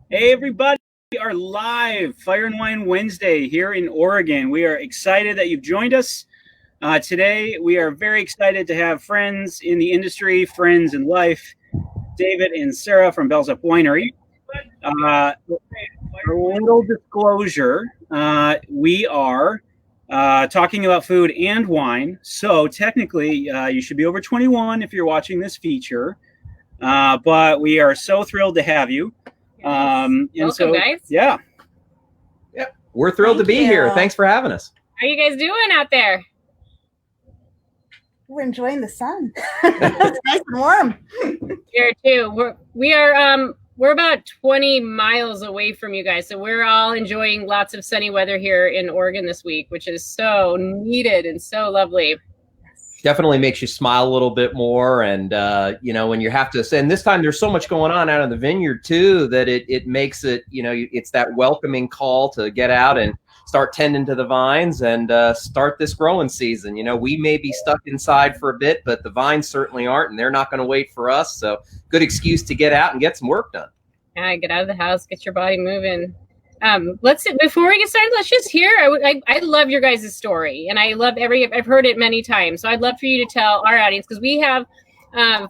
Hey, everybody. We are live Fire and Wine Wednesday here in Oregon. We are excited that you've joined us. Today, we are very excited to have friends in the industry, friends in life, David and Sarah from Bells Up Winery. A little disclosure, we are talking about food and wine. So technically, you should be over 21 if you're watching this feature. But we are so thrilled to have you. Welcome, guys. Yeah. Yep. We're thrilled to be here. Thanks for having us. How are you guys doing out there? We're enjoying the sun. It's nice and warm. Here too. We're about 20 miles away from you guys, so we're all enjoying lots of sunny weather here in Oregon this week, which is so needed and so lovely. Definitely makes you smile a little bit more, and when you have to. And this time, there's so much going on out in the vineyard too that it makes it. It's that welcoming call to get out and start tending to the vines and start this growing season. We may be stuck inside for a bit, but the vines certainly aren't, and they're not going to wait for us. So, good excuse to get out and get some work done. Yeah, get out of the house, get your body moving. Before we get started, let's just hear. I love your guys' story, and I love I've heard it many times. So I'd love for you to tell our audience, because we have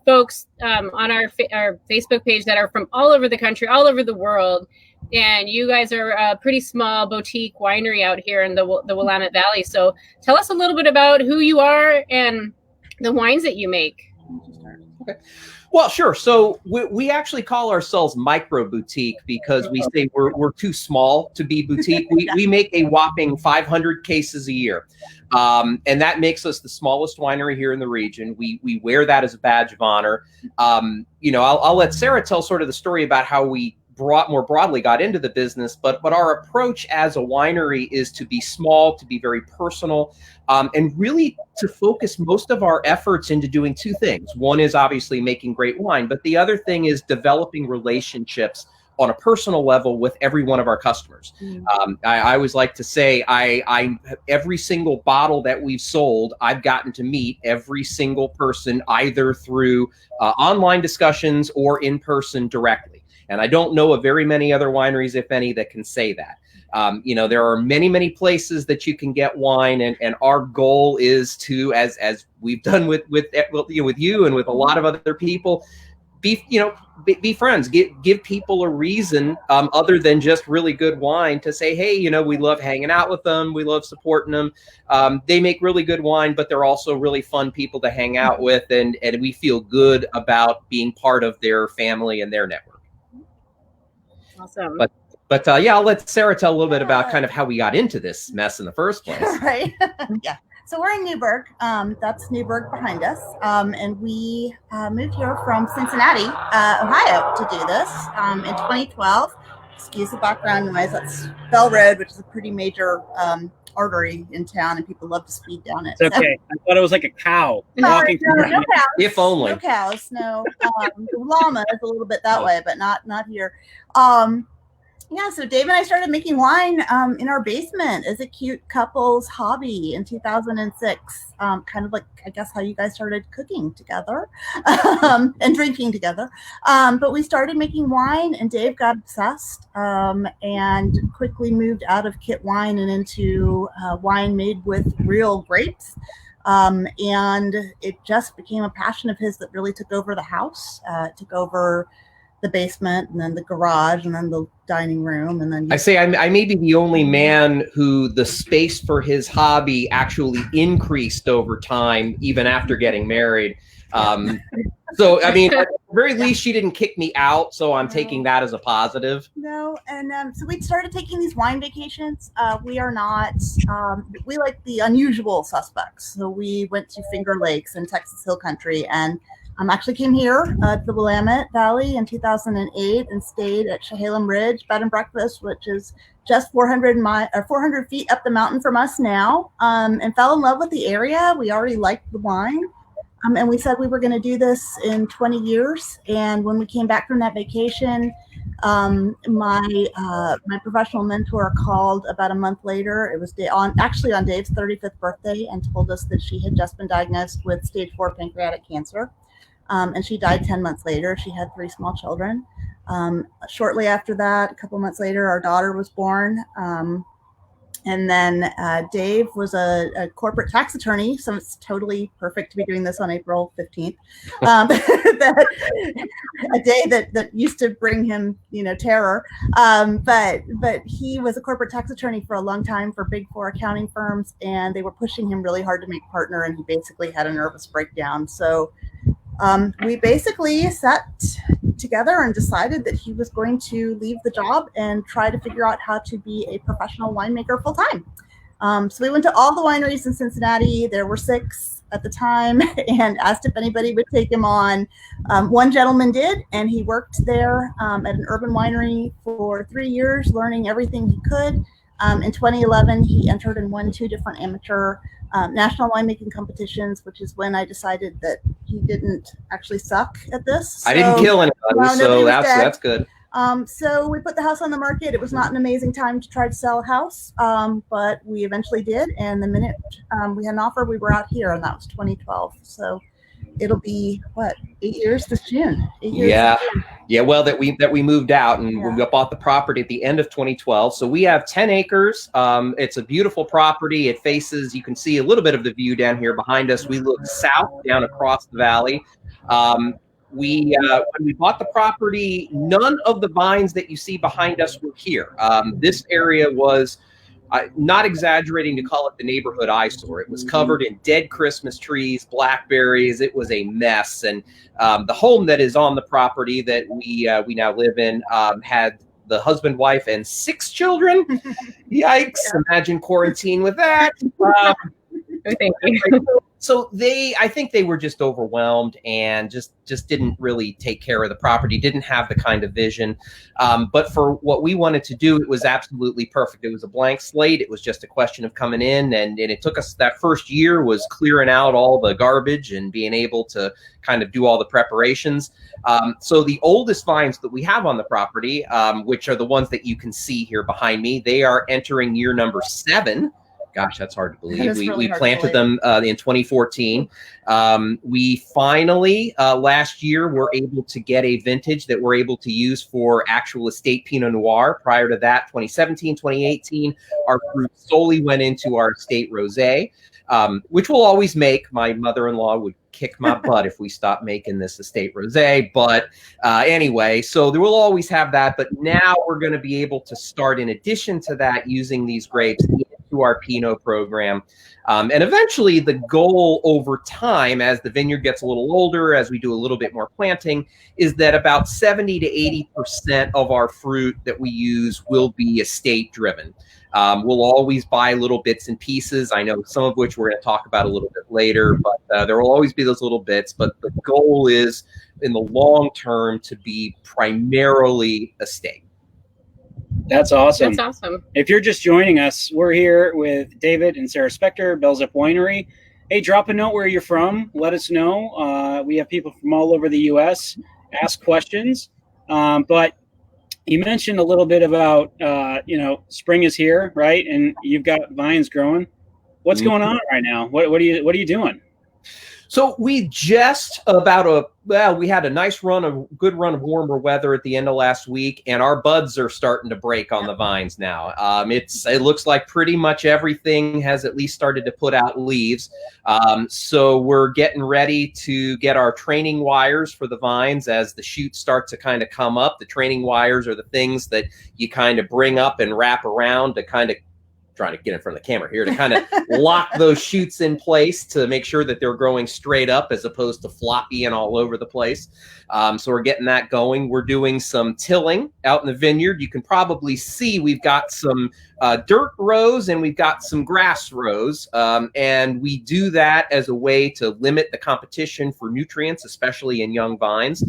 folks on our Facebook page that are from all over the country, all over the world, and you guys are a pretty small boutique winery out here in the Willamette Valley. So tell us a little bit about who you are and the wines that you make. Okay. Well, sure. So we actually call ourselves micro boutique because we say we're too small to be boutique. We make a whopping 500 cases a year. And that makes us the smallest winery here in the region. We wear that as a badge of honor. I'll let Sarah tell sort of the story about how we more broadly got into the business, but our approach as a winery is to be small, to be very personal, and really to focus most of our efforts into doing two things. One is obviously making great wine, but the other thing is developing relationships on a personal level with every one of our customers. I always like to say, I every single bottle that we've sold, I've gotten to meet every single person either through online discussions or in person directly. And I don't know of very many other wineries, if any, that can say that. There are many, many places that you can get wine, and our goal is to, as we've done with you and with a lot of other people, be friends. Give people a reason other than just really good wine to say, hey, we love hanging out with them, we love supporting them. They make really good wine, but they're also really fun people to hang out with, and we feel good about being part of their family and their network. Awesome. But I'll let Sarah tell a little bit about kind of how we got into this mess in the first place. Right. Yeah. So we're in Newburgh. That's Newburgh behind us. And we moved here from Cincinnati, Ohio to do this in 2012. Excuse the background noise. That's Bell Road, which is a pretty major artery in town, and people love to speed down it. It's okay. I thought it was like a cow walking through. No cows. If only. No cows. No. The llama is a little bit that way, but not here. So Dave and I started making wine in our basement as a cute couple's hobby in 2006. Kind of like, I guess, how you guys started cooking together and drinking together. But we started making wine, and Dave got obsessed and quickly moved out of kit wine and into wine made with real grapes. And it just became a passion of his that really took over the house, took over the basement, and then the garage, and then the dining room, and then I may be the only man who the space for his hobby actually increased over time, even after getting married. So I mean, at the very least, she didn't kick me out, so I'm taking that as a positive. No, and so we started taking these wine vacations. We are not, we like the unusual suspects. So we went to Finger Lakes in Texas Hill Country, and actually came here to the Willamette Valley in 2008 and stayed at Chehalem Ridge Bed and Breakfast, which is just 400 feet up the mountain from us now, and fell in love with the area. We already liked the wine, and we said we were going to do this in 20 years. And when we came back from that vacation, my professional mentor called about a month later. It was on Dave's 35th birthday, and told us that she had just been diagnosed with stage 4 pancreatic cancer. And she died 10 months later. She had 3 small children. Shortly after that, a couple months later, our daughter was born. And then Dave was a corporate tax attorney, so it's totally perfect to be doing this on April 15th. A day that used to bring him, terror. But he was a corporate tax attorney for a long time for Big Four accounting firms, and they were pushing him really hard to make partner, and he basically had a nervous breakdown. So we basically sat together and decided that he was going to leave the job and try to figure out how to be a professional winemaker full time. So we went to all the wineries in Cincinnati. There were 6 at the time, and asked if anybody would take him on. One gentleman did, and he worked there at an urban winery for 3 years, learning everything he could. In 2011, he entered and won 2 different amateur national winemaking competitions, which is when I decided that he didn't actually suck at this. So, I didn't kill anybody, so that's good. So we put the house on the market. It was not an amazing time to try to sell a house, but we eventually did. And the minute we had an offer, we were out here, and that was 2012. So it'll be 8 years this June. 8 years. Yeah. Well, that we moved out, and we bought the property at the end of 2012. So we have 10 acres. It's a beautiful property. It faces, you can see a little bit of the view down here behind us. We look south down across the valley. When we bought the property, none of the vines that you see behind us were here. This area was, not exaggerating to call it the neighborhood eyesore. It was covered in dead Christmas trees, blackberries. It was a mess. And the home that is on the property that we now live in had the husband, wife, and 6 children. Yikes! Imagine quarantine with that. Thank you. So I think they were just overwhelmed and just didn't really take care of the property, didn't have the kind of vision. But for what we wanted to do, it was absolutely perfect. It was a blank slate. It was just a question of coming in, and it took us, that first year was clearing out all the garbage and being able to kind of do all the preparations. So the oldest vines that we have on the property, which are the ones that you can see here behind me, they are entering year number 7. Gosh, that's hard to believe. We planted them in 2014. We finally, last year, were able to get a vintage that we're able to use for actual estate Pinot Noir. Prior to that, 2017, 2018, our fruit solely went into our estate Rosé, which we'll always make. My mother-in-law would kick my butt if we stopped making this estate Rosé. But anyway, so there will always have that. But now we're going to be able to start, in addition to that, using these grapes to our Pinot program. And eventually the goal over time, as the vineyard gets a little older, as we do a little bit more planting, is that about 70 to 80% of our fruit that we use will be estate driven. We'll always buy little bits and pieces. I know some of which we're going to talk about a little bit later, but there will always be those little bits. But the goal is, in the long term, to be primarily estate. That's awesome. That's awesome. If you're just joining us, we're here with David and Sarah Spector, Bells Up Winery. Hey, drop a note where you're from. Let us know. We have people from all over the U.S. ask questions. But you mentioned a little bit about, spring is here, right? And you've got vines growing. What's going on right now? What are you doing? So we just we had a good run of warmer weather at the end of last week, and our buds are starting to break on the vines now. It looks like pretty much everything has at least started to put out leaves. So we're getting ready to get our training wires for the vines as the shoots start to kind of come up. The training wires are the things that you kind of bring up and wrap around to kind of, trying to get in front of the camera here, to kind of lock those shoots in place to make sure that they're growing straight up as opposed to floppy and all over the place. So we're getting that going. We're doing some tilling out in the vineyard. You can probably see we've got some dirt rows and we've got some grass rows. And we do that as a way to limit the competition for nutrients, especially in young vines.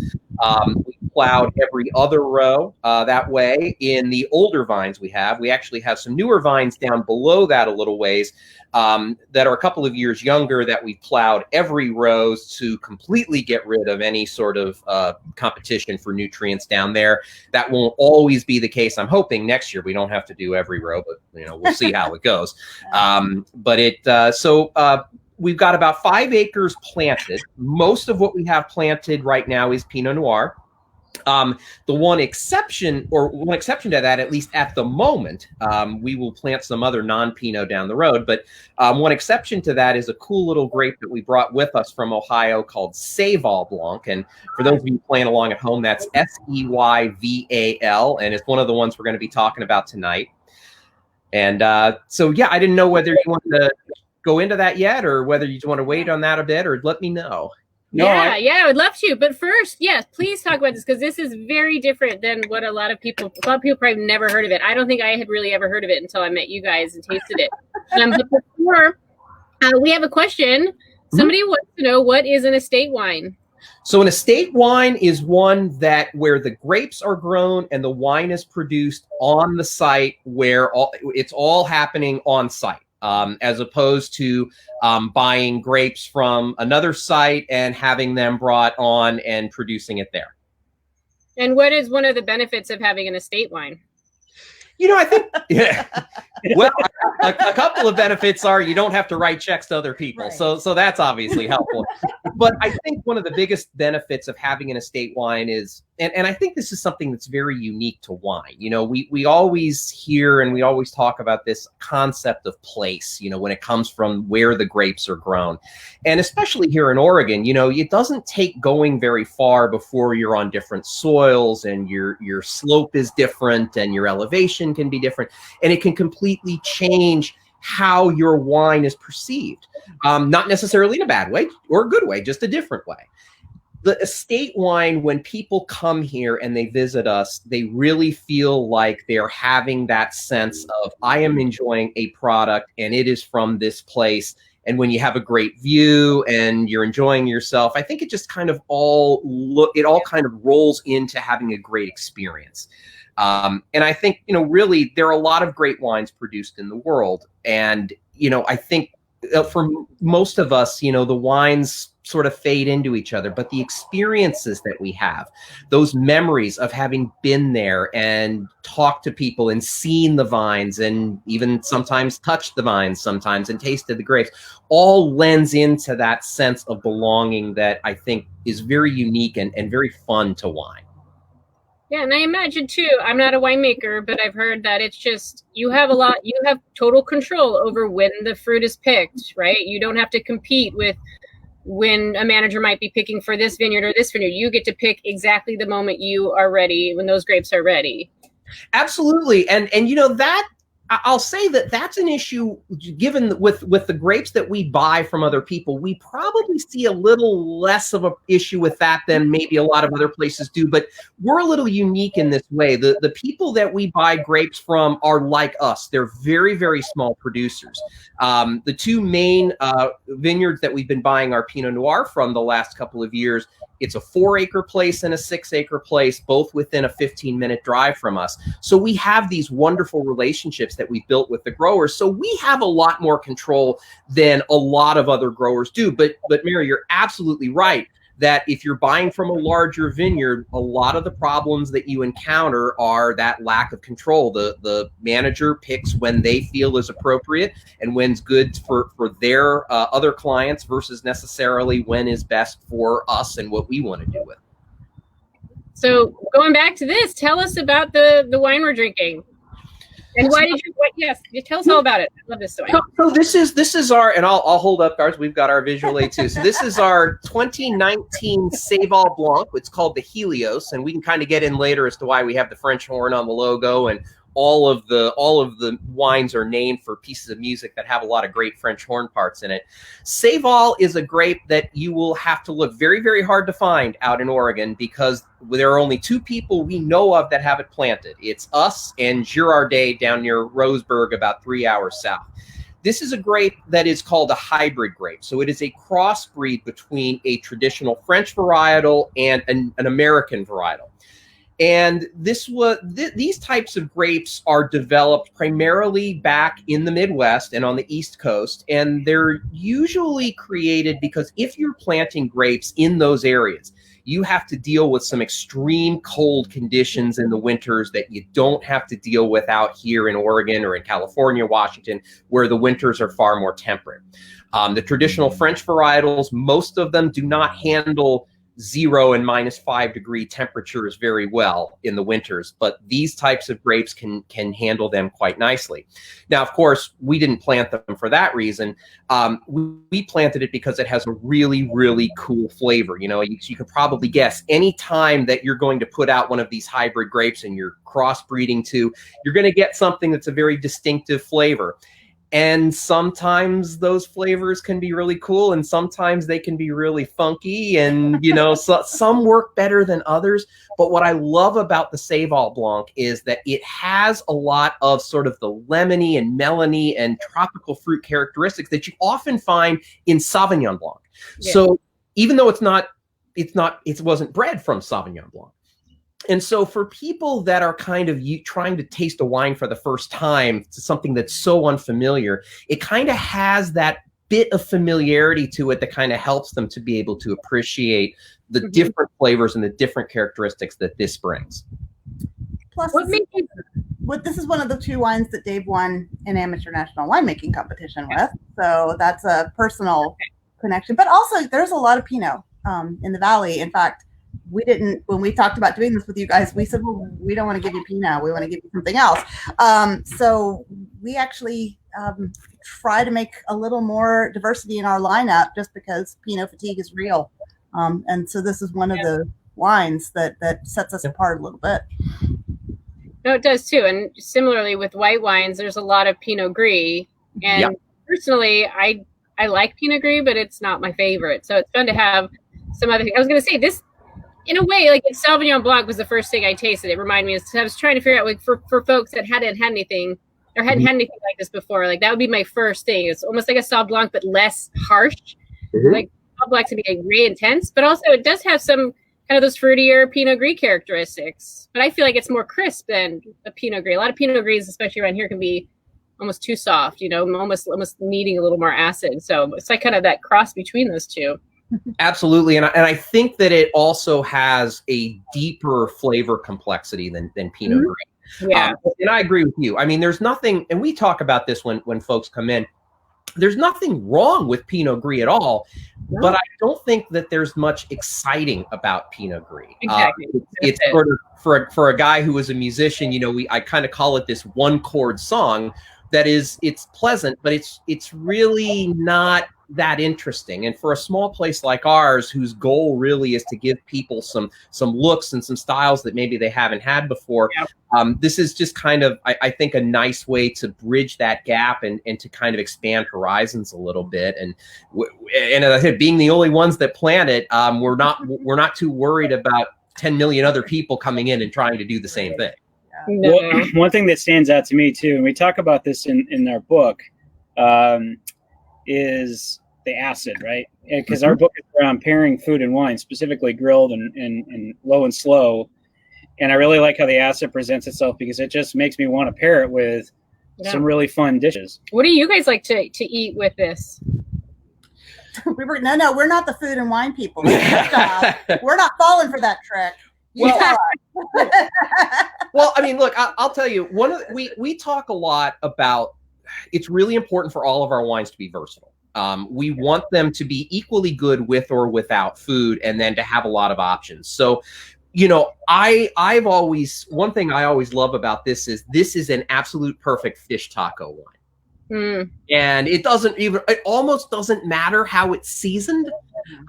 We plowed every other row that way. In the older vines we actually have some newer vines down below that a little ways that are a couple of years younger that we plowed every row to completely get rid of any sort of competition for nutrients down there. That won't always be the case. I'm hoping next year we don't have to do every row, but we'll see how it goes. We've got about 5 acres planted. Most of what we have planted right now is Pinot Noir. The one exception to that, at least at the moment, we will plant some other non-Pinot down the road, but one exception to that is a cool little grape that we brought with us from Ohio called Seyval Blanc. And for those of you playing along at home, that's Seyval, and it's one of the ones we're going to be talking about tonight. And so, yeah, I didn't know whether you want to go into that yet, or whether you want to wait on that a bit, or let me know. No, I would love to. But first, yes, please talk about this, because this is very different than what a lot of people probably never heard of it. I don't think I had really ever heard of it until I met you guys and tasted it. But before, we have a question. Somebody wants to know, what is an estate wine? So an estate wine is one that where the grapes are grown and the wine is produced on the site, where it's all happening on site. As opposed to buying grapes from another site and having them brought on and producing it there. And what is one of the benefits of having an estate wine? You know, I think, well, a couple of benefits are you don't have to write checks to other people. Right. So that's obviously helpful. But I think one of the biggest benefits of having an estate wine is, and I think this is something that's very unique to wine. You know, we always hear and we always talk about this concept of place, you know, when it comes from where the grapes are grown. And especially here in Oregon, you know, it doesn't take going very far before you're on different soils and your slope is different and your elevation can be different. And it can completely change how your wine is perceived. Not necessarily in a bad way or a good way, just a different way. The estate wine, when people come here and they visit us, they really feel like they're having that sense of, I am enjoying a product and it is from this place. And when you have a great view and you're enjoying yourself, I think it just kind of all kind of rolls into having a great experience. And I think, you know, really there are a lot of great wines produced in the world. And, you know, I think for most of us, you know, the wines sort of fade into each other, but the experiences that we have, those memories of having been there and talked to people and seen the vines and even sometimes touched the vines sometimes and tasted the grapes, all lends into that sense of belonging that I think is very unique and very fun to wine. Yeah, and I imagine too, I'm not a winemaker, but I've heard that it's just, you have total control over when the fruit is picked, right? You don't have to compete with when a manager might be picking for this vineyard or this vineyard. You get to pick exactly the moment you are ready, when those grapes are ready. Absolutely. And you know, that I'll say that that's an issue given with the grapes that we buy from other people. We probably see a little less of an issue with that than maybe a lot of other places do, but we're a little unique in this way. The people that we buy grapes from are like us. They're very, very small producers. The two main vineyards that we've been buying our Pinot Noir from the last couple of years, it's a 4-acre place and a 6-acre place, both within a 15-minute drive from us. So we have these wonderful relationships that we've built with the growers. So we have a lot more control than a lot of other growers do. But Mary, you're absolutely right that if you're buying from a larger vineyard, a lot of the problems that you encounter are that lack of control. The manager picks when they feel is appropriate and when's good for their other clients versus necessarily when is best for us and what we want to do with. So going back to this, tell us about the wine we're drinking. And why did you? Yes, tell us all about it. I love this story. So this is our, and I'll hold up, guys. We've got our visual aid too. So this is our 2019 Seyval Blanc. It's called the Helios, and we can kind of get in later as to why we have the French horn on the logo, and all of the wines are named for pieces of music that have a lot of great French horn parts in it. Seyval is a grape that you will have to look very, very hard to find out in Oregon because there are only 2 people we know of that have it planted. It's us and Girardet down near Roseburg, about 3 hours south. This is a grape that is called a hybrid grape. So it is a crossbreed between a traditional French varietal and an American varietal. And these types of grapes are developed primarily back in the Midwest and on the East Coast. And they're usually created because if you're planting grapes in those areas, you have to deal with some extreme cold conditions in the winters that you don't have to deal with out here in Oregon or in California, Washington, where the winters are far more temperate. The traditional French varietals, most of them do not handle 0 and -5 degree temperatures very well in the winters, but these types of grapes can handle them quite nicely. Now, of course, we didn't plant them for that reason. We planted it because it has a really, really cool flavor. You know, you can probably guess any time that you're going to put out one of these hybrid grapes and you're crossbreeding to, you're going to get something that's a very distinctive flavor. And sometimes those flavors can be really cool, and sometimes they can be really funky, and you know, some work better than others. But what I love about the Seyval Blanc is that it has a lot of sort of the lemony and melony and tropical fruit characteristics that you often find in Sauvignon Blanc. Yeah. So even though it wasn't bred from Sauvignon Blanc. And so for people that are kind of trying to taste a wine for the first time, something that's so unfamiliar, it kind of has that bit of familiarity to it that kind of helps them to be able to appreciate the different flavors and the different characteristics that this brings. Plus, this is one of the 2 wines that Dave won an amateur national winemaking competition with. So that's a personal connection. But also, there's a lot of Pinot in the Valley. In fact, when we talked about doing this with you guys, we said, well, we don't want to give you Pinot. We want to give you something else. So we actually try to make a little more diversity in our lineup just because Pinot fatigue is real. And so this is one of the wines that sets us apart a little bit. No, it does too. And similarly with white wines, there's a lot of Pinot Gris. And personally, I like Pinot Gris, but it's not my favorite. So it's fun to have some other things. I was going to say this, in a way, like Sauvignon Blanc was the first thing I tasted. It reminded me of, I was trying to figure out, like, for folks that hadn't had anything or hadn't had anything like this before, like that would be my first thing. It's almost like a Sauv Blanc, but less harsh. Like Sauv Blanc to be like really intense, but also it does have some kind of those fruitier Pinot Gris characteristics. But I feel like it's more crisp than a Pinot Gris. A lot of Pinot Gris, especially around here, can be almost too soft, you know, almost needing a little more acid. So it's like kind of that cross between those two. Absolutely. And I think that it also has a deeper flavor complexity than Pinot Gris. Yeah. And I agree with you. I mean, there's nothing, and we talk about this when folks come in, there's nothing wrong with Pinot Gris at all, but I don't think that there's much exciting about Pinot Gris. Exactly. It's sort of, for a guy who is a musician, you know, I kind of call it this 1-chord song that is, it's pleasant, but it's really not that interesting. And for a small place like ours, whose goal really is to give people some looks and some styles that maybe they haven't had before, this is just kind of, I think, a nice way to bridge that gap and to kind of expand horizons a little bit. And as I said, being the only ones that plant it, we're not too worried about 10 million other people coming in and trying to do the same thing. No. Well, one thing that stands out to me too, and we talk about this in our book, is the acid, right? Because our book is around pairing food and wine, specifically grilled and low and slow. And I really like how the acid presents itself because it just makes me want to pair it with some really fun dishes. What do you guys like to eat with this? We're not the food and wine people. We're not falling for that trick. Well, I mean, look, I'll tell you, we talk a lot about, it's really important for all of our wines to be versatile. We want them to be equally good with or without food, and then to have a lot of options. So, you know, one thing I always love about this is an absolute perfect fish taco wine. And it almost doesn't matter how it's seasoned,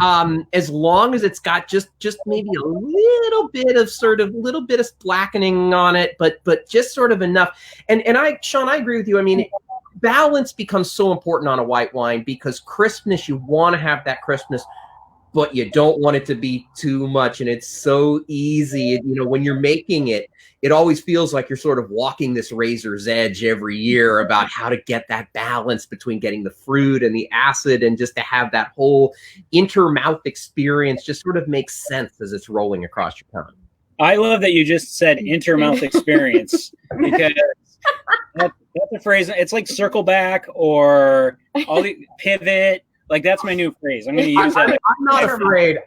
as long as it's got just maybe a little bit of blackening on it, but just sort of enough. And Sean, I agree with you. I mean, balance becomes so important on a white wine because crispness, you want to have that crispness, but you don't want it to be too much. And it's so easy. You know, when you're making it, it always feels like you're sort of walking this razor's edge every year about how to get that balance between getting the fruit and the acid, and just to have that whole intermouth experience just sort of makes sense as it's rolling across your tongue. I love that you just said intermouth experience because that's a phrase. It's like circle back or all the pivot. Like, that's my new phrase. I'm going to use that.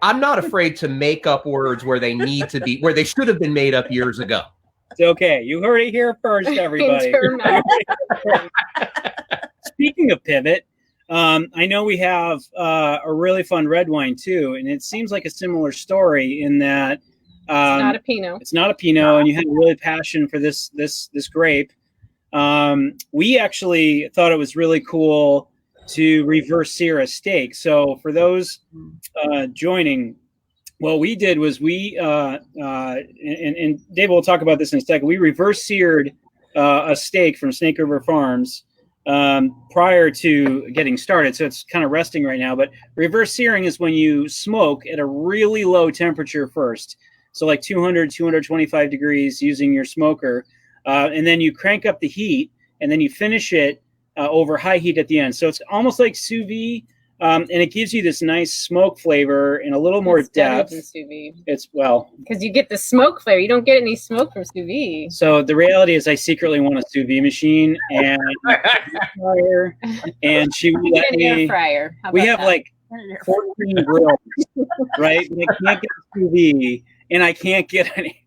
I'm not afraid to make up words where they need to be, where they should have been made up years ago. It's okay. You heard it here first, everybody. Speaking of pivot, I know we have a really fun red wine too, and it seems like a similar story in that It's not a Pinot. it's not a Pinot, and you had a really passion for this grape. We actually thought it was really cool to reverse sear a steak. So for those joining, what we did was and Dave will talk about this in a second. We reverse seared a steak from Snake River Farms prior to getting started. So it's kind of resting right now. But reverse searing is when you smoke at a really low temperature first. So like 200, 225 degrees using your smoker. And then you crank up the heat and then you finish it over high heat at the end. So it's almost like sous vide. And it gives you this nice smoke flavor and a little more depth. Sous vide. It's because you get the smoke flavor. You don't get any smoke from sous vide. So the reality is, I secretly want a sous vide machine and fryer, and she would let me. Air fryer. We have like 14 grills, right? And I can't get a sous vide, and I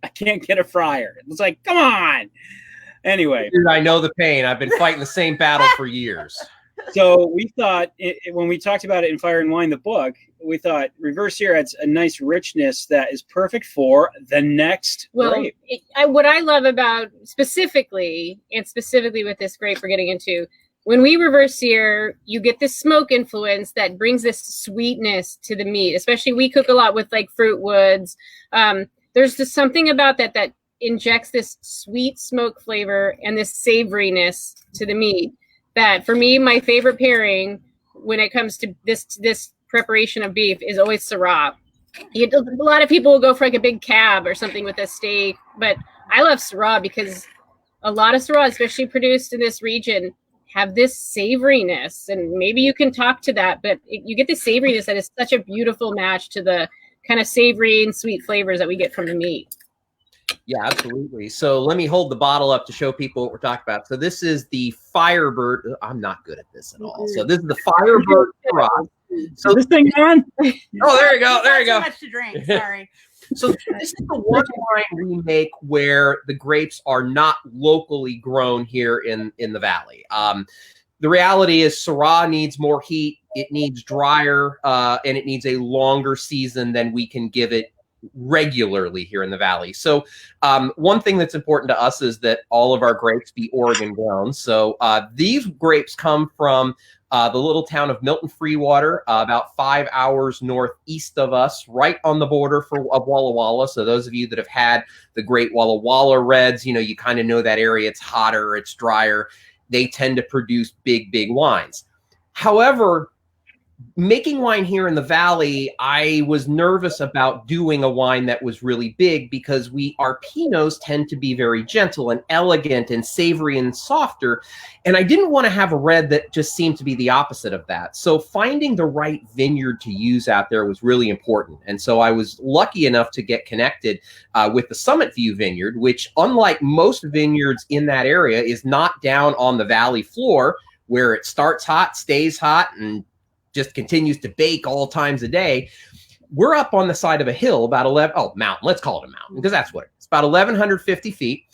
can't get a fryer. It's like, come on. Anyway, dude, I know the pain. I've been fighting the same battle for years. So we thought when we talked about it in Fire and Wine, the book, we thought reverse sear adds a nice richness that is perfect for the next grape. What I love about specifically with this grape we're getting into, when we reverse sear, you get this smoke influence that brings this sweetness to the meat. Especially we cook a lot with like fruit woods. There's just something about that injects this sweet smoke flavor and this savoriness to the meat. That for me, my favorite pairing when it comes to this preparation of beef is always Syrah. A lot of people will go for like a big cab or something with a steak, but I love Syrah because a lot of Syrah, especially produced in this region, have this savoriness. And maybe you can talk to that, but you get the savoriness that is such a beautiful match to the kind of savory and sweet flavors that we get from the meat. Yeah, absolutely. So let me hold the bottle up to show people what we're talking about. So this is the Firebird. I'm not good at this at all. So this is the Firebird Syrah. So this thing on? Oh, there you go. There you go. Too much to drink. Sorry. So this is the one wine we make where the grapes are not locally grown here in the valley. The reality is Syrah needs more heat. It needs drier, and it needs a longer season than we can give it regularly here in the valley. So one thing that's important to us is that all of our grapes be Oregon grown. So these grapes come from the little town of Milton Freewater, about 5 hours northeast of us, right on the border of Walla Walla. So those of you that have had the great Walla Walla reds, you kind of know that area. It's hotter, it's drier. They tend to produce big wines. However, making wine here in the valley, I was nervous about doing a wine that was really big because our Pinots tend to be very gentle and elegant and savory and softer. And I didn't want to have a red that just seemed to be the opposite of that. So finding the right vineyard to use out there was really important. And so I was lucky enough to get connected with the Summit View Vineyard, which unlike most vineyards in that area is not down on the valley floor where it starts hot, stays hot, and just continues to bake all times a day. We're up on the side of a hill, about mountain. Let's call it a mountain because that's what it is. About 1,150 feet.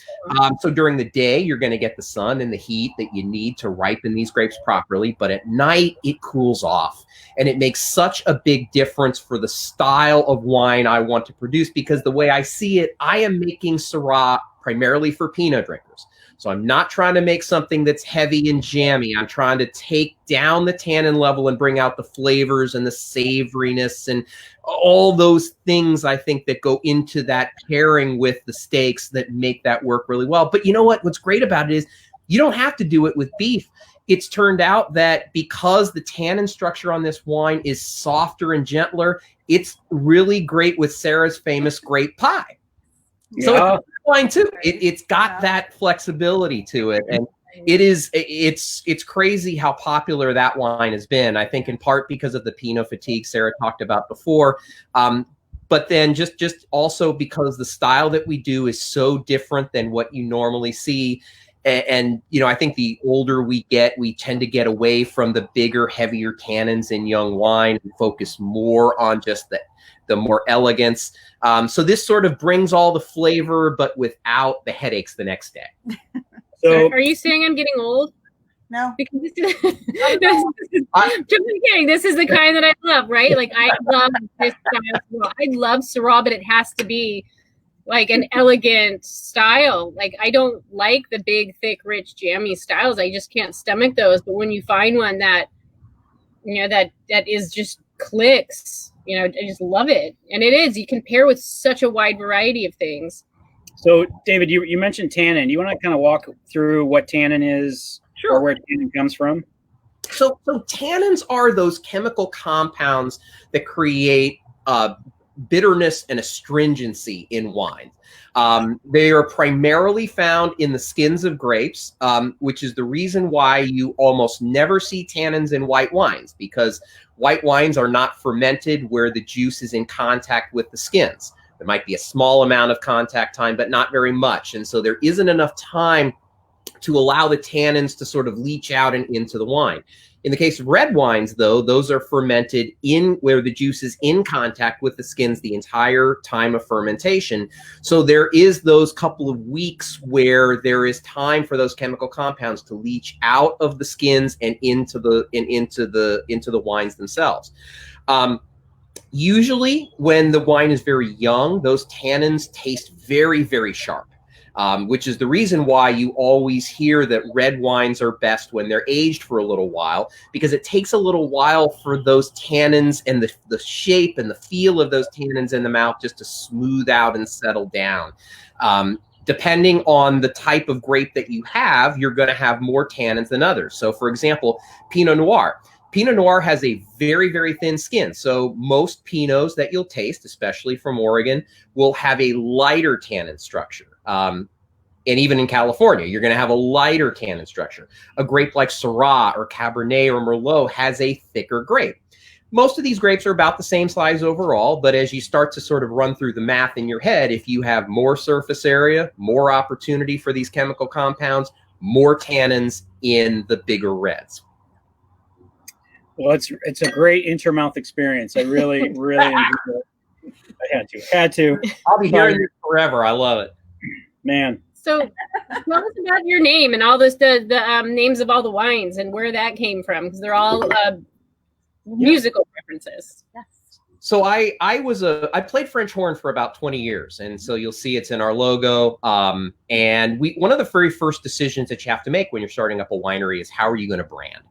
So during the day, you're going to get the sun and the heat that you need to ripen these grapes properly. But at night, it cools off. And it makes such a big difference for the style of wine I want to produce because the way I see it, I am making Syrah primarily for Pinot drinkers. So I'm not trying to make something that's heavy and jammy. I'm trying to take down the tannin level and bring out the flavors and the savoriness and all those things I think that go into that pairing with the steaks that make that work really well. But you know what? What's great about it is you don't have to do it with beef. It's turned out that because the tannin structure on this wine is softer and gentler, it's really great with Sarah's famous grape pie. So it's wine too. It's got that flexibility to it, and it's crazy how popular that wine has been. I think in part because of the Pinot fatigue Sarah talked about before, but then just also because the style that we do is so different than what you normally see. And I think the older we get, we tend to get away from the bigger, heavier tannins in young wine and focus more on just the more elegance. So this sort of brings all the flavor, but without the headaches the next day. So are you saying I'm getting old? No. Because this is the kind that I love, right? Like I love this style. I love Syrah, but it has to be like an elegant style. Like I don't like the big, thick, rich, jammy styles. I just can't stomach those. But when you find one that, you know, that is just clicks, you know, I just love it. And it is. You can pair with such a wide variety of things. So, David, you mentioned tannin. You want to kind of walk through what tannin is, Sure. or where tannin comes from? So tannins are those chemical compounds that create bitterness and astringency in wine. They are primarily found in the skins of grapes, which is the reason why you almost never see tannins in white wines, because white wines are not fermented where the juice is in contact with the skins. There might be a small amount of contact time, but not very much. And so there isn't enough time to allow the tannins to sort of leach out and into the wine. In the case of red wines, though, those are fermented in where the juice is in contact with the skins the entire time of fermentation. So there is those couple of weeks where there is time for those chemical compounds to leach out of the skins and into the wines themselves. Usually when the wine is very young, those tannins taste very, very sharp, which is the reason why you always hear that red wines are best when they're aged for a little while, because it takes a little while for those tannins and the shape and the feel of those tannins in the mouth just to smooth out and settle down. Depending on the type of grape that you have, you're going to have more tannins than others. So, for example, Pinot Noir. Pinot Noir has a very, very thin skin. So most Pinots that you'll taste, especially from Oregon, will have a lighter tannin structure. And even in California, you're going to have a lighter tannin structure. A grape like Syrah or Cabernet or Merlot has a thicker grape. Most of these grapes are about the same size overall, but as you start to sort of run through the math in your head, if you have more surface area, more opportunity for these chemical compounds, more tannins in the bigger reds. Well, it's a great intermouth experience. I really enjoyed it. I had to. I'll be hearing this forever. I love it, man. So, tell us about your name and all this, the names of all the wines and where that came from, because they're all musical references. Yes. So I played French horn for about 20 years, and so you'll see it's in our logo. And one of the very first decisions that you have to make when you're starting up a winery is how are you going to brand?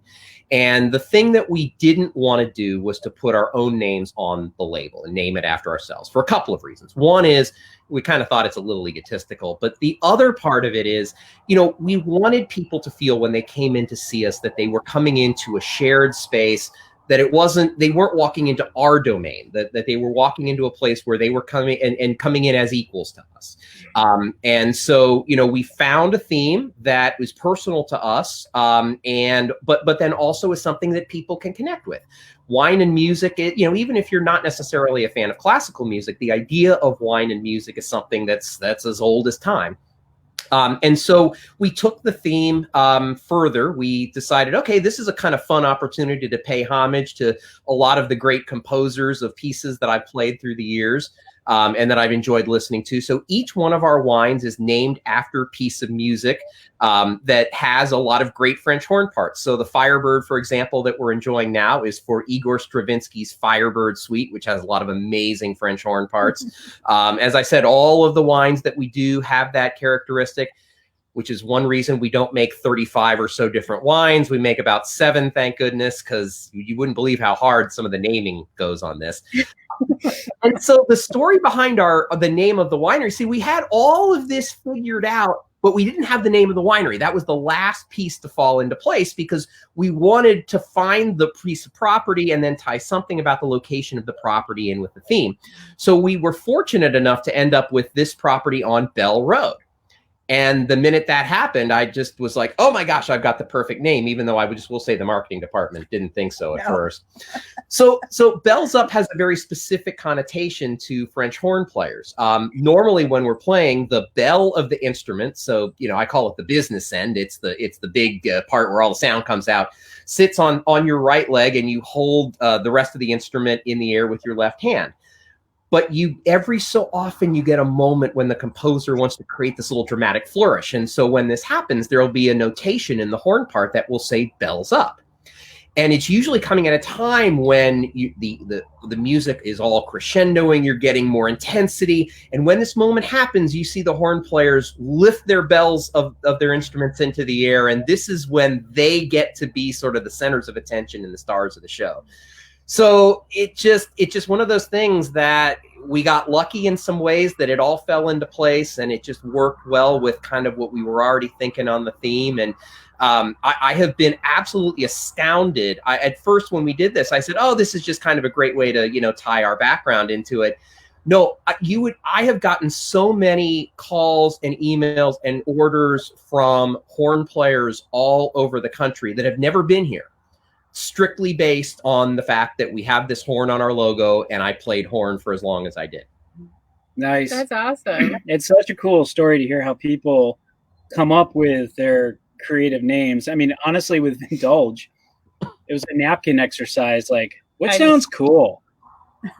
And the thing that we didn't want to do was to put our own names on the label and name it after ourselves for a couple of reasons. One is we kind of thought it's a little egotistical, but the other part of it is, you know, we wanted people to feel when they came in to see us that they were coming into a shared space, that they weren't walking into our domain, that they were walking into a place where they were coming in as equals to us. And so, you know, we found a theme that was personal to us, but then also is something that people can connect with. Wine and music, you know, even if you're not necessarily a fan of classical music, the idea of wine and music is something that's as old as time. And so we took the theme further. We decided, okay, this is a kind of fun opportunity to pay homage to a lot of the great composers of pieces that I've played through the years and that I've enjoyed listening to. So each one of our wines is named after a piece of music that has a lot of great French horn parts. So the Firebird, for example, that we're enjoying now is for Igor Stravinsky's Firebird Suite, which has a lot of amazing French horn parts. As I said, all of the wines that we do have that characteristic, which is one reason we don't make 35 or so different wines. We make about 7, thank goodness, because you wouldn't believe how hard some of the naming goes on this. And so the story behind the name of the winery, see, we had all of this figured out, but we didn't have the name of the winery. That was the last piece to fall into place because we wanted to find the piece of property and then tie something about the location of the property in with the theme. So we were fortunate enough to end up with this property on Bell Road. And the minute that happened, I just was like, oh my gosh, I've got the perfect name, even though will say the marketing department didn't think so at first. So Bells Up has a very specific connotation to French horn players. Normally when we're playing, the bell of the instrument, so, you know, I call it the business end. It's the big part where all the sound comes out, sits on your right leg and you hold the rest of the instrument in the air with your left hand. but every so often you get a moment when the composer wants to create this little dramatic flourish. And so when this happens, there'll be a notation in the horn part that will say bells up. And it's usually coming at a time when the music is all crescendoing, you're getting more intensity. And when this moment happens, you see the horn players lift their bells of their instruments into the air. And this is when they get to be sort of the centers of attention and the stars of the show. So it's just one of those things that we got lucky in some ways, that it all fell into place, and it just worked well with kind of what we were already thinking on the theme. And I have been absolutely astounded. At first, when we did this, I said, "Oh, this is just kind of a great way to tie our background into it." No, I have gotten so many calls and emails and orders from horn players all over the country that have never been here, strictly based on the fact that we have this horn on our logo, and I played horn for as long as I did. Nice. That's awesome. It's such a cool story to hear how people come up with their creative names. I mean, honestly, with Indulge, it was a napkin exercise. Like, what sounds cool?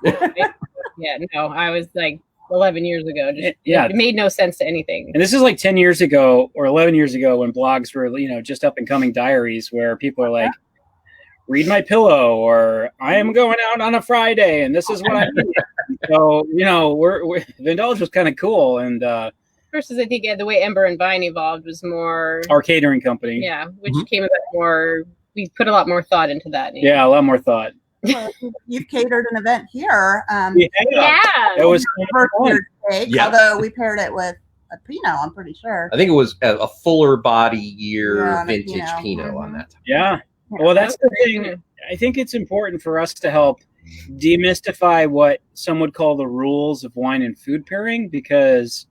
Yeah, no, I was like 11 years ago. Yeah. It made no sense to anything. And this is like 10 years ago or 11 years ago when blogs were, just up and coming diaries where people are like, read my pillow, or I am going out on a Friday and this is what I do. So, the Indulge was kind of cool. And versus I think the way Ember and Vine evolved was more our catering company. Yeah, which came a bit more, we put a lot more thought into that. Yeah, a lot more thought. Well, you've catered an event here. Yeah. It was steak, although we paired it with a Pinot, I'm pretty sure. I think it was a fuller body year vintage Pinot on that time. Yeah. Well, that's the thing. I think it's important for us to help demystify what some would call the rules of wine and food pairing, because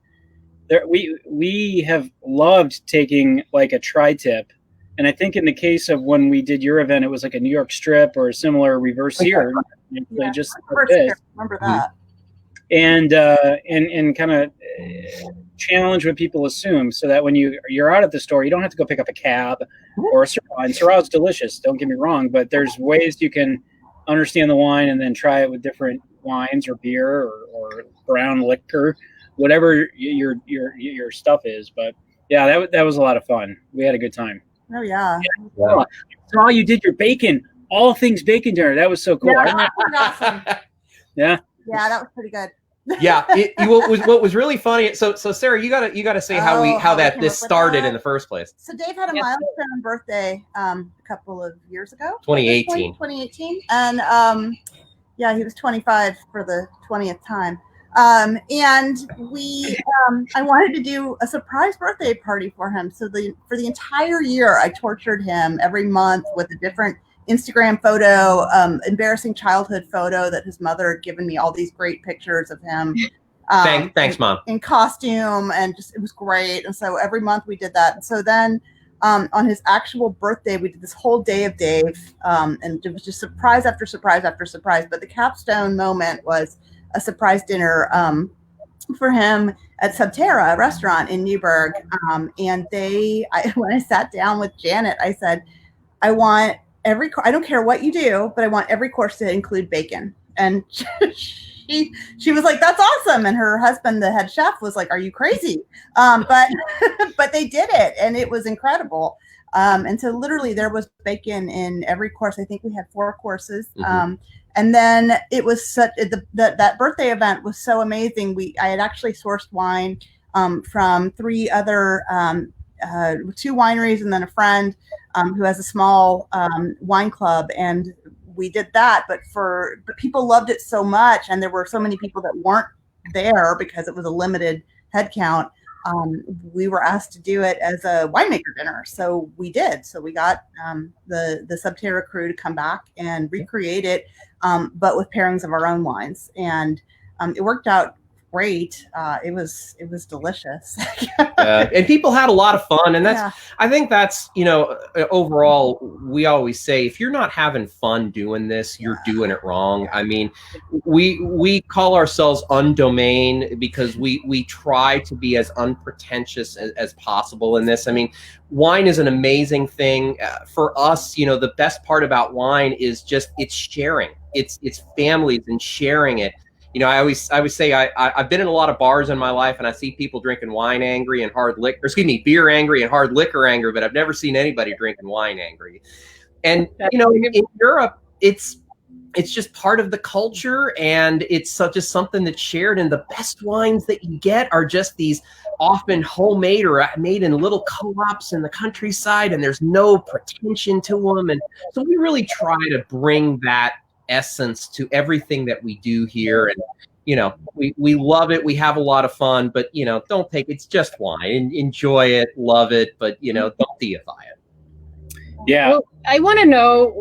we have loved taking like a tri-tip. And I think in the case of when we did your event, it was like a New York strip or a similar reverse sear. Yeah, just remember that. And kind of challenge what people assume, so that when you're out at the store, you don't have to go pick up a cab or a Syrah. And Syrah is delicious, don't get me wrong, but there's ways you can understand the wine and then try it with different wines or beer or brown liquor, whatever your stuff is. But yeah, that was a lot of fun. We had a good time. Oh yeah. I saw you did your bacon, all things bacon dinner. That was so cool. Yeah, that was awesome. Yeah, that was pretty good. Yeah, what was really funny. So Sarah, you gotta say how this started in the first place. So Dave had a milestone birthday a couple of years ago. 2018. And he was 25 for the 20th time. And I wanted to do a surprise birthday party for him. So for the entire year, I tortured him every month with a different Instagram photo, embarrassing childhood photo that his mother had given me all these great pictures of him. Thanks, Mom. In costume, and it was great. And so every month we did that. And so then on his actual birthday, we did this whole day of Dave, and it was just surprise after surprise after surprise. But the capstone moment was a surprise dinner for him at Subterra, a restaurant in Newburgh. And when I sat down with Janet, I said, I want I don't care what you do, but I want every course to include bacon. And she was like, that's awesome. And her husband, the head chef, was like, are you crazy? But they did it, and it was incredible. And so literally there was bacon in every course. I think we had 4 courses. And then it was that birthday event was so amazing. I had actually sourced wine from 3 other 2 wineries and then a friend who has a small wine club, and we did that. But people loved it so much, and there were so many people that weren't there because it was a limited head count. We were asked to do it as a winemaker dinner, so we did. So we got the Subterra crew to come back and recreate it, but with pairings of our own wines, and it worked out great. It was delicious. And people had a lot of fun, and I think that's overall, we always say, if you're not having fun doing this, you're doing it wrong. I mean, we call ourselves Undomain because we try to be as unpretentious as possible in this. I mean, wine is an amazing thing for us. The best part about wine is just it's sharing. It's families and sharing it. you know, I always say I've been in a lot of bars in my life, and I see people drinking wine angry and hard liquor, excuse me, beer angry and hard liquor angry, but I've never seen anybody drinking wine angry. And you know, in Europe, it's just part of the culture, and it's just something that's shared. And the best wines that you get are just these often homemade or made in little co-ops in the countryside, and there's no pretension to them. And so we really try to bring that essence to everything that we do here. And you know, we love it, we have a lot of fun, but you know, don't take it's just wine. Enjoy it, love it, but you know, don't deify it. Yeah. Well, I want to know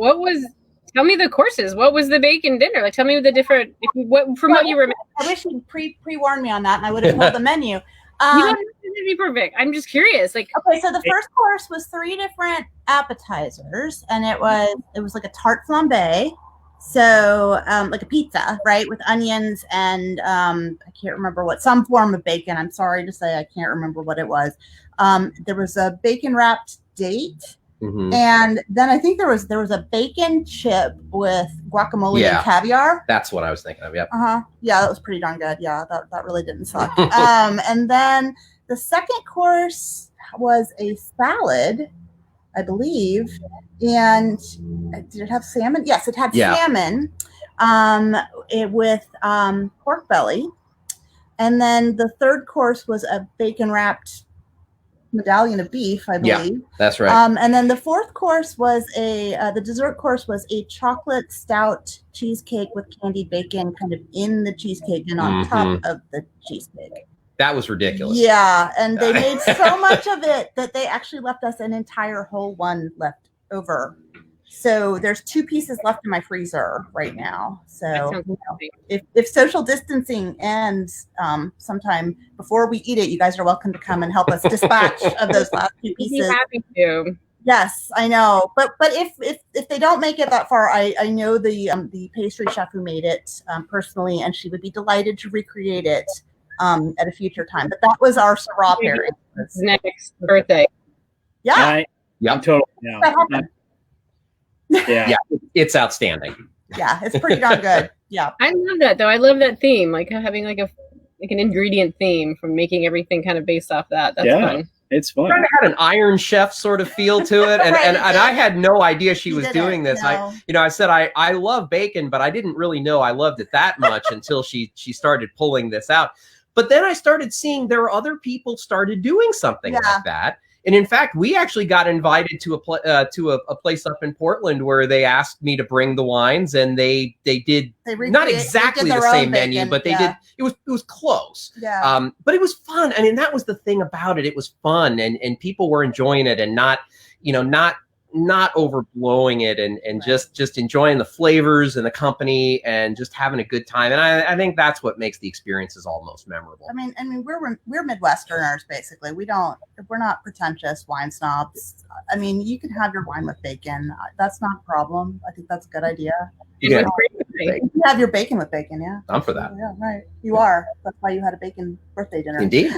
tell me the courses. What was the bacon dinner? Like, tell me the different, what you remember. I wish you'd pre-warned me on that, and I would have told the menu. You don't have to be perfect. I'm just curious. Like, okay, so the first course was 3 different appetizers, and it was like a tarte flambe, so like a pizza, right, with onions and I can't remember some form of bacon. I'm sorry to say I can't remember what it was. There was a bacon wrapped date. Mm-hmm. And then I think there was a bacon chip with guacamole and caviar. That's what I was thinking of. Yep. Yeah, that was pretty darn good. Yeah, that really didn't suck. And then the second course was a salad, I believe. And did it have salmon? Yes, it had salmon. With pork belly. And then the third course was a bacon wrapped medallion of beef, I believe. Yeah, that's right. And then the fourth course was the dessert course was a chocolate stout cheesecake with candied bacon kind of in the cheesecake and on top of the cheesecake. That was ridiculous. Yeah, and they made so much of it that they actually left us an entire whole one left over. So there's 2 pieces left in my freezer right now. So if social distancing ends sometime before we eat it, you guys are welcome to come and help us dispatch of those last 2 pieces. I'd be happy to. Yes, I know. But if they don't make it that far, I know the pastry chef who made it personally, and she would be delighted to recreate it at a future time. But that was our Syrah pairing. Next birthday. Yeah. I'm totally down. Yeah, it's outstanding. Yeah, it's pretty darn good. Yeah, I love that though. I love that theme, like having like an ingredient theme from making everything kind of based off that. That's fun. It's fun. It kind of had an Iron Chef sort of feel to it, and Right, and I had no idea she was doing this. No. I said I love bacon, but I didn't really know I loved it that much until she started pulling this out. But then I started seeing there were other people started doing something like that. And in fact, we actually got invited to a place up in Portland where they asked me to bring the wines, and they did not exactly the same menu, but they did. It was close. Yeah. But it was fun. I mean, that was the thing about it. It was fun, and people were enjoying it, and not overblowing it, and just enjoying the flavors and the company and just having a good time. And I think that's what makes the experiences all most memorable. I mean, we're Midwesterners basically. We're not pretentious wine snobs. I mean, you can have your wine with bacon. That's not a problem. I think that's a good idea. Yeah. You can have your bacon with bacon. Yeah. I'm for that. Yeah, right. You are. That's why you had a bacon birthday dinner. Indeed.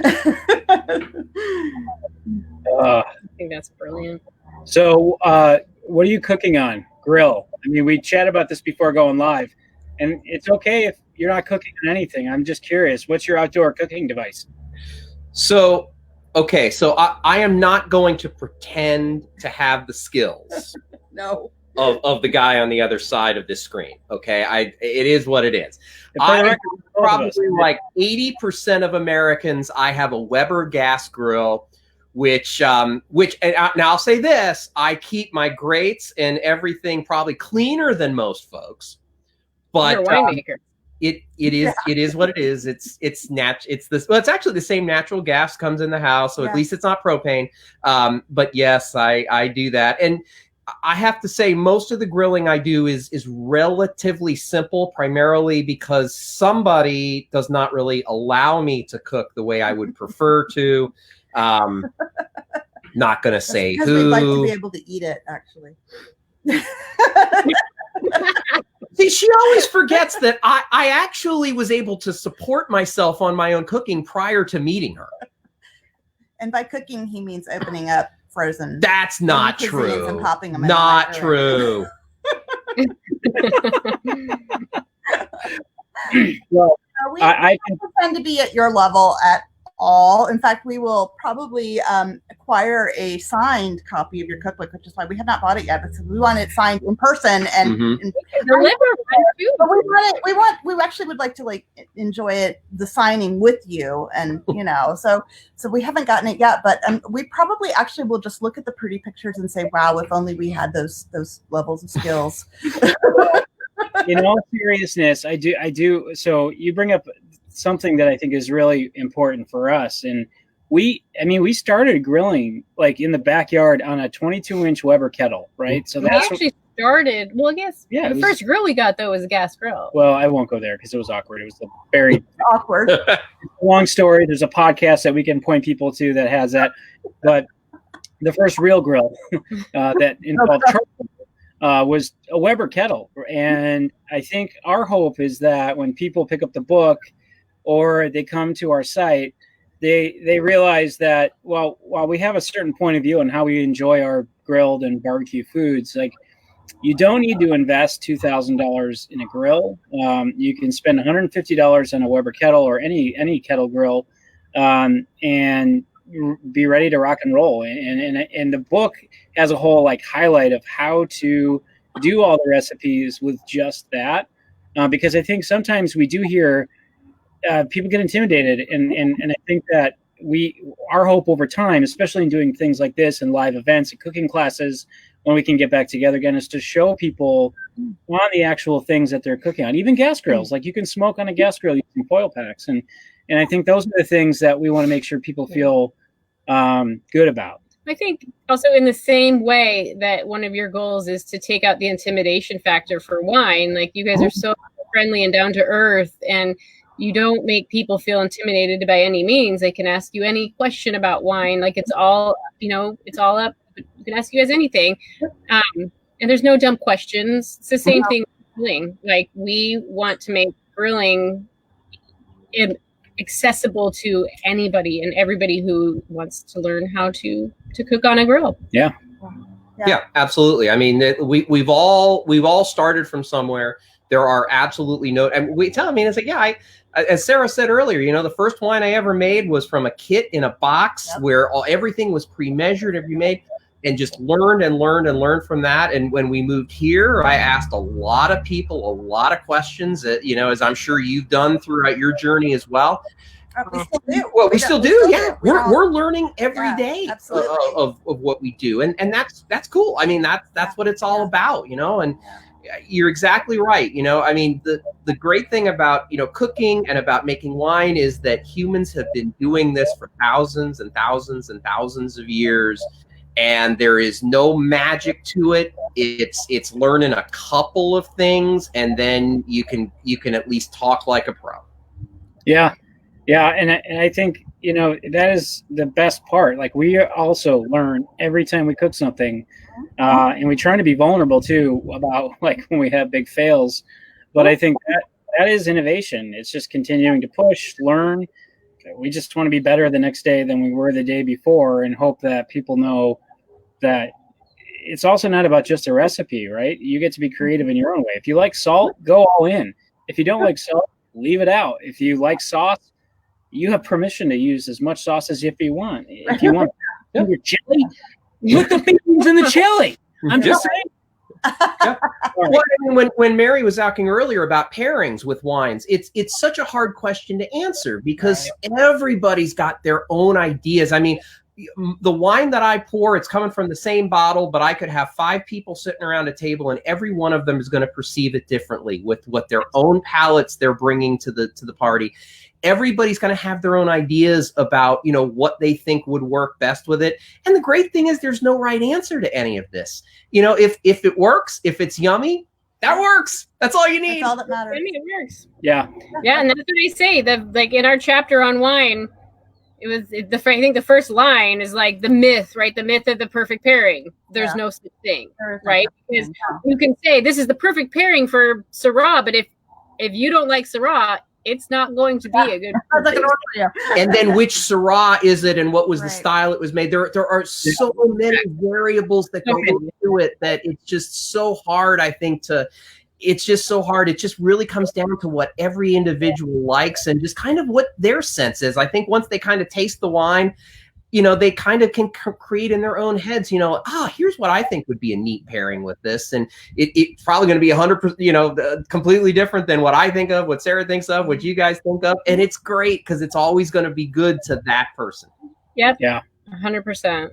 I think that's brilliant. So, what are you cooking on? Grill. I mean, we chat about this before going live, and it's okay if you're not cooking on anything. I'm just curious. What's your outdoor cooking device? So, okay. So I am not going to pretend to have the skills No. of the guy on the other side of this screen. Okay. It is what it is. I probably like 80% of Americans, I have a Weber gas grill, which now I'll say this, I keep my grates and everything probably cleaner than most folks, but You're a winemaker. it is what it is. It's actually the same natural gas comes in the house, so at least it's not propane. But yes, I do that. And I have to say most of the grilling I do is relatively simple, primarily because somebody does not really allow me to cook the way I would prefer to. Not gonna say who. We'd like to be able to eat it, actually. See, she always forgets that I actually was able to support myself on my own cooking prior to meeting her. And by cooking, he means opening up frozen. That's not true. And popping them in not true. Well, We I don't tend to be at your level at all. In fact, we will probably acquire a signed copy of your cookbook, which is why we have not bought it yet. But we want it signed in person and, Mhm. Deliver one too. but we actually would like to like enjoy it, the signing with you, and so we haven't gotten it yet, but we probably actually will just look at the pretty pictures and say, wow, if only we had those levels of skills. in all seriousness, I do. So you bring up something that I think is really important for us. And we started grilling like in the backyard on a 22-inch Weber kettle, right? So We that's actually started. Well, I guess Yeah, the first grill we got though was a gas grill. well, I won't go there because it was awkward. It was a very Awkward. long story. There's a podcast that we can point people to that has that. But the first real grill that involved charcoal was a Weber kettle. And I think our hope is that when people pick up the book or they come to our site, they realize that, well, while we have a certain point of view on how we enjoy our grilled and barbecue foods, like you don't need to invest $2,000 in a grill. You can spend $150 on a Weber kettle or any kettle grill, and be ready to rock and roll. And the book has a whole like highlight of how to do all the recipes with just that, because I think sometimes we do hear people get intimidated, and I think that our hope over time, especially in doing things like this and live events and cooking classes, when we can get back together again, is to show people on the actual things that they're cooking on. Even gas grills, like you can smoke on a gas grill using foil packs, and I think those are the things that we want to make sure people feel good about. I think also in the same way that one of your goals is to take out the intimidation factor for wine. Like you guys are so friendly and down to earth, and you don't make people feel intimidated by any means. They can ask you any question about wine. Like it's all up. You can ask you guys anything. And there's no dumb questions. It's the same thing with grilling. Like we want to make grilling accessible to anybody and everybody who wants to learn how to cook on a grill. Yeah, absolutely. I mean, we've all started from somewhere. There are absolutely no, and we tell. I mean, it's like, as Sarah said earlier, the first wine I ever made was from a kit in a box where everything was pre-measured, every made, and just learned from that. And when we moved here, I asked a lot of people a lot of questions that, as I'm sure you've done throughout your journey as well. We still do. Well, we still do. Yeah, we're learning every day absolutely. of what we do, and that's cool. I mean, that's what it's all about, and. You're exactly right. I mean, the great thing about, cooking and about making wine is that humans have been doing this for thousands and thousands and thousands of years, and there is no magic to it. It's learning a couple of things, and then you can at least talk like a pro. Yeah. And I think, that is the best part. Like we also learn every time we cook something. And we try to be vulnerable too about like when we have big fails, but I think that is innovation. It's just continuing to push, learn. We just want to be better the next day than we were the day before, and hope that people know that it's also not about just a recipe, right? You get to be creative in your own way. If you like salt, go all in. If you don't like salt, leave it out. If you like sauce, you have permission to use as much sauce as if you want. If you want your chili, put the beans in the chili. I'm just saying. Well, when Mary was talking earlier about pairings with wines, it's such a hard question to answer because everybody's got their own ideas. I mean, the wine that I pour, it's coming from the same bottle, but I could have 5 people sitting around a table, and every one of them is going to perceive it differently with what their own palates they're bringing to the party. Everybody's going to have their own ideas about, what they think would work best with it. And the great thing is there's no right answer to any of this. If it works, if it's yummy, that works. That's all you need. That's all that matters. I mean, it works. Yeah. Yeah, and that's what I say. Like in our chapter on wine, I think the first line is like the myth, right? The myth of the perfect pairing. There's no such thing, right? Because you can say this is the perfect pairing for Syrah, but if you don't like Syrah, it's not going to be a good. And then which Syrah is it, and what was the style it was made? There are so many variables that go into it that it's just so hard, I think, to it's just so hard. It just really comes down to what every individual likes and just kind of what their sense is. I think once they kind of taste the wine, they kind of can create in their own heads, here's what I think would be a neat pairing with this. And it's probably going to be 100%, completely different than what I think of, what Sarah thinks of, what you guys think of. And it's great because it's always going to be good to that person. Yep. Yeah. 100%.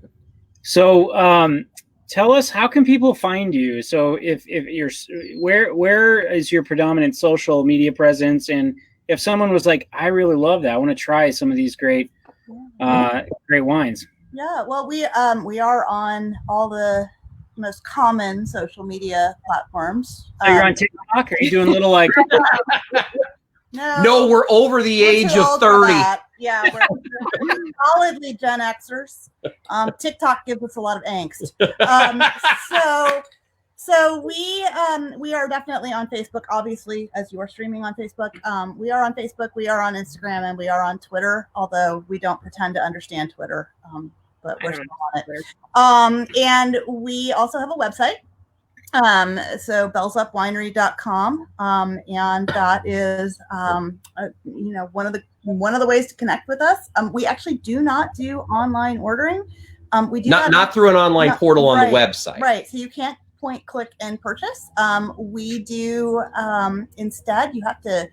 So, tell us, how can people find you? So if you're, where is your predominant social media presence? And if someone was like, I really love that, I want to try some of these great wines. Yeah, well, we are on all the most common social media platforms. So you're on TikTok? Are you doing little like? No, we're over the age of 30. Yeah, we're solidly Gen Xers. TikTok gives us a lot of angst. So we are definitely on Facebook, obviously, as you are streaming on Facebook. We are on Facebook, we are on Instagram, and we are on Twitter, although we don't pretend to understand Twitter, but we're still on it. And we also have a website. So bellsupwinery.com. And that is, one of the ways to connect with us. We actually do not do online ordering. We do not through an online portal on the website. Right. So you can't point, click, and purchase. We do instead, you have to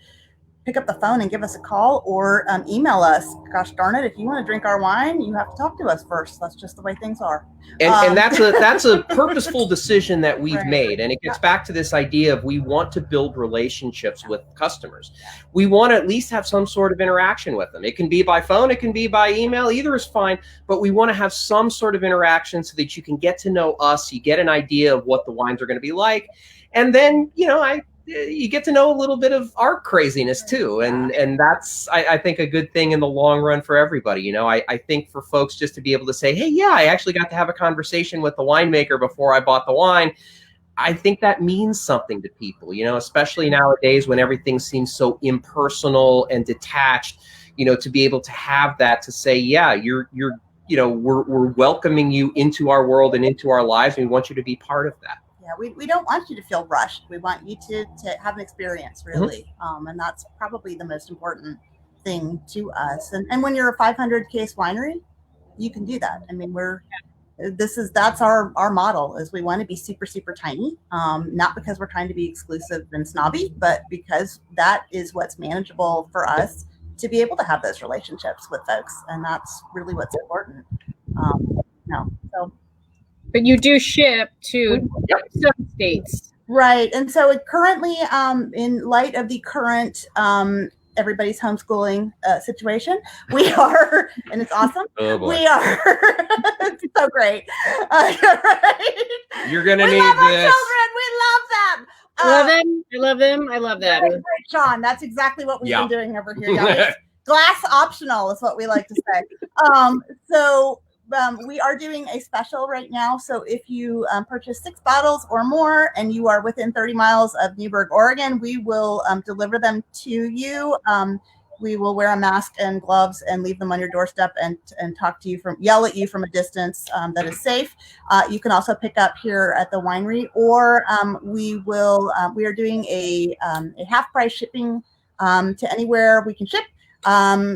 pick up the phone and give us a call or email us. Gosh darn it, if you want to drink our wine, you have to talk to us first. That's just the way things are. And that's a purposeful decision that we've made. And it gets back to this idea of we want to build relationships with customers. We want to at least have some sort of interaction with them. It can be by phone, it can be by email, either is fine, but we want to have some sort of interaction so that you can get to know us, you get an idea of what the wines are going to be like. And then, you get to know a little bit of our craziness too. And that's, I think, a good thing in the long run for everybody. I think for folks just to be able to say, hey, yeah, I actually got to have a conversation with the winemaker before I bought the wine. I think that means something to people, especially nowadays when everything seems so impersonal and detached, to be able to have that, to say, yeah, we're welcoming you into our world and into our lives. And we want you to be part of that. Yeah, we don't want you to feel rushed. We want you to have an experience, really. And that's probably the most important thing to us. And when you're a 500 case winery, you can do that. I mean, that's our model, is we want to be super, super tiny. Not because we're trying to be exclusive and snobby, but because that is what's manageable for us to be able to have those relationships with folks. And that's really what's important. But you do ship to some states. Right. And so currently, in light of the current everybody's homeschooling situation, we are, and it's awesome. Oh boy. We are, it's so great. Right? You're going to need love our this. children. We love them. I love them. I love that. Right, Sean, that's exactly what we've been doing over here. Yeah, glass optional is what we like to say. We are doing a special right now. So if you purchase 6 bottles or more and you are within 30 miles of Newberg, Oregon, we will deliver them to you. We will wear a mask and gloves and leave them on your doorstep and talk to you yell at you from a distance that is safe. You can also pick up here at the winery, or we are doing a half price shipping to anywhere we can ship.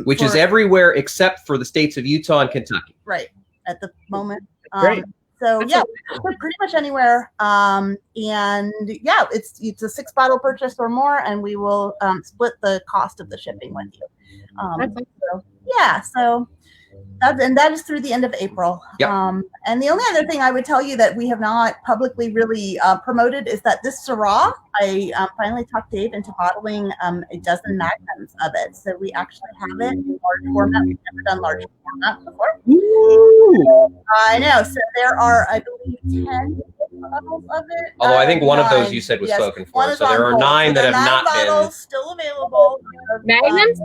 Which is everywhere except for the states of Utah and Kentucky. Right. At the moment. Great. So pretty much anywhere. And yeah, it's a 6-bottle purchase or more, and we will split the cost of the shipping with you. That is through the end of April. Yep. And the only other thing I would tell you that we have not publicly really promoted is that this Syrah, I finally talked Dave into bottling a dozen magnums of it. So we actually have it in large format. We've never done large format before. Ooh. I know. So there are, I believe, 10 bottles of it. Although I think one of those you said was spoken for. So there are 9 that have not been. 9 bottles still available. Magnums?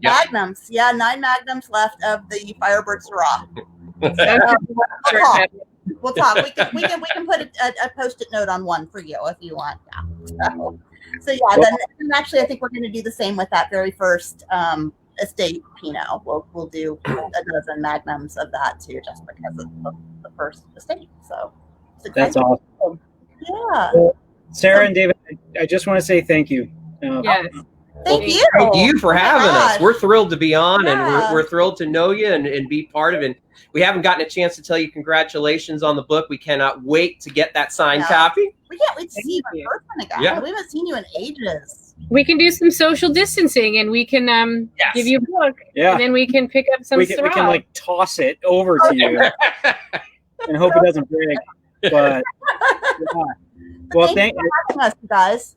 Magnums. Yeah, 9 magnums left of the Firebird Syrah. We'll talk. We can put a post-it note on one for you if you want. Yeah. So yeah, then actually I think we're going to do the same with that very first estate Pinot. We'll do a dozen magnums of that too, just because of the first estate. So that's awesome. Yeah. Sarah and David, I just want to say thank you. Yes. Thank you. Thank you for having us. gosh. We're thrilled to be on, and Yeah. we're thrilled to know you and be part of it. We haven't gotten a chance to tell you congratulations on the book. We cannot wait to get that signed Yeah. copy. We can't wait to see you in you. person again. Yeah. We haven't seen you in ages. We can do some social distancing, and we can Yes. give you a book, Yeah, and then we can pick up some we can Syrah. like toss it over to you and hope it doesn't break. But yeah. Well, Thank you for having us, you guys.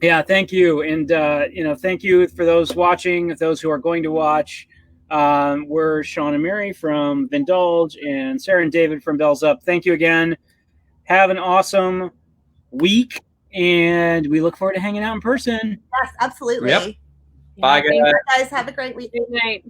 Yeah, thank you. And, thank you for those watching, those who are going to watch. We're Sean and Mary from Vindulge and Sarah and David from Bells Up. Thank you again. Have an awesome week, and we look forward to hanging out in person. Yes, absolutely. Yep. Bye, Thank you. guys. Guys, have a great week. Good night.